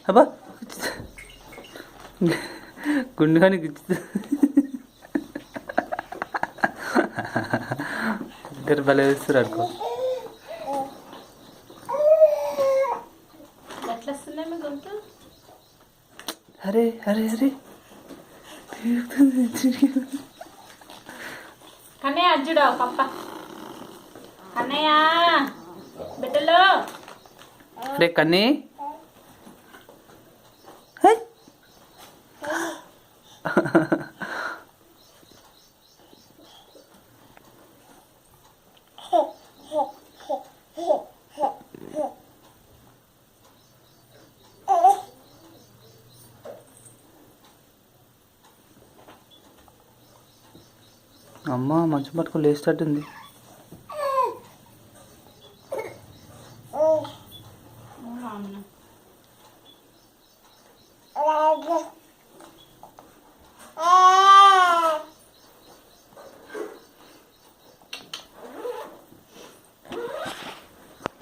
అబ్బా గుండు కానీ ఇద్దరు భలే వేస్తారు అనుకో. అరే అరే అరే కన్నయ్య అజ్జుడు పప్ప కన్నయ్య బిడ్డలు అరే కన్నీ అమ్మ మంచం పట్టుకొని లేచేటట్టుంది.